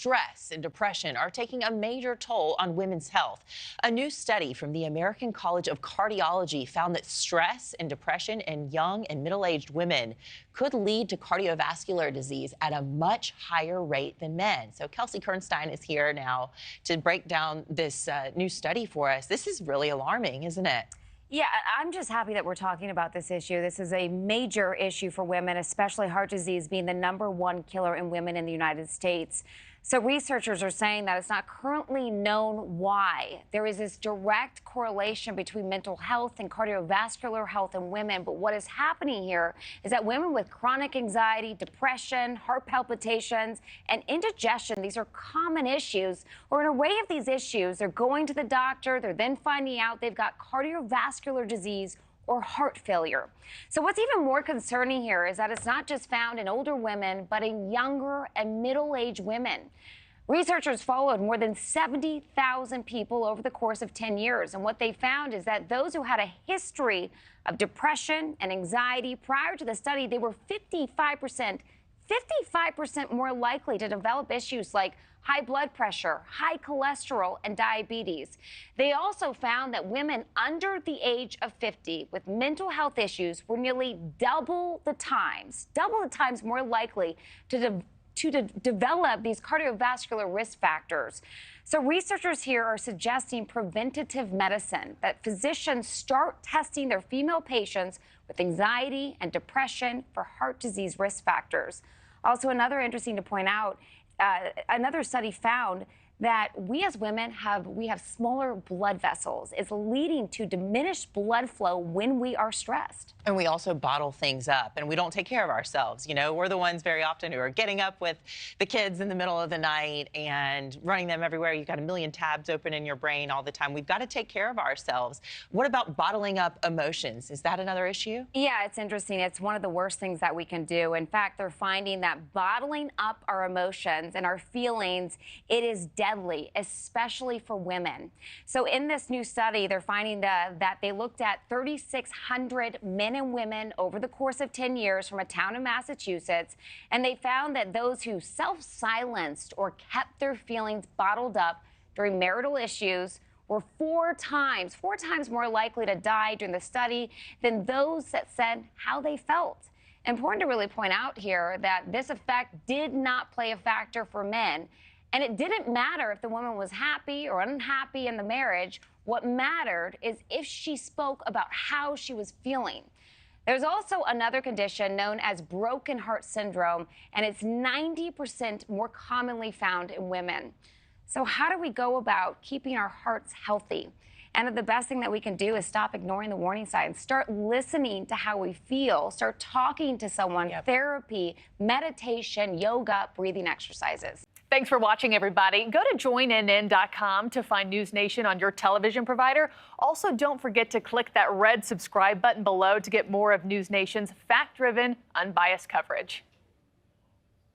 stress and depression are taking a major toll on women's health. A new study from the American College of Cardiology found that stress and depression in young and middle-aged women could lead to cardiovascular disease at a much higher rate than men. So Kelsey Kernstein is here now to break down this new study for us. This is really alarming, isn't it? Yeah, I'm just happy that we're talking about this issue. This is a major issue for women, especially heart disease being the #1 killer in women in the United States. So researchers are saying that it's not currently known why. There is this direct correlation between mental health and cardiovascular health in women. But what is happening here is that women with chronic anxiety, depression, heart palpitations, and indigestion, these are common issues, or an array of these issues. They're going to the doctor. They're then finding out they've got cardiovascular disease or heart failure. So what's even more concerning here is that it's not just found in older women, but in younger and middle-aged women. Researchers followed more than 70,000 people over the course of 10 years. And what they found is that those who had a history of depression and anxiety prior to the study, they were 55% more likely to develop issues like high blood pressure, high cholesterol, and diabetes. They also found that women under the age of 50 with mental health issues were nearly double the times more likely to develop these cardiovascular risk factors. So researchers here are suggesting preventative medicine, that physicians start testing their female patients with anxiety and depression for heart disease risk factors. Also, another interesting to point out, another study found that we as women have smaller blood vessels. It's leading to diminished blood flow when we are stressed. And we also bottle things up and we don't take care of ourselves. You know, we're the ones very often who are getting up with the kids in the middle of the night and running them everywhere. You've got a million tabs open in your brain all the time. We've got to take care of ourselves. What about bottling up emotions? Is that another issue? Yeah, it's interesting. It's one of the worst things that we can do. In fact, they're finding that bottling up our emotions and our feelings, it is deadly, especially for women. So in this new study, they're finding that they looked at 3,600 men and women over the course of 10 years from a town in Massachusetts, and they found that those who self-silenced or kept their feelings bottled up during marital issues were four times more likely to die during the study than those that said how they felt. Important to really point out here that this effect did not play a factor for men. And it didn't matter if the woman was happy or unhappy in the marriage. What mattered is if she spoke about how she was feeling. There's also another condition known as broken heart syndrome, and it's 90% more commonly found in women. So how do we go about keeping our hearts healthy? And the best thing that we can do is stop ignoring the warning signs. Start listening to how we feel. Start talking to someone. Yep. Therapy, meditation, yoga, breathing exercises. Thanks for watching, everybody. Go to joinnn.com to find NewsNation on your television provider. Also, don't forget to click that red subscribe button below to get more of NewsNation's fact-driven, unbiased coverage.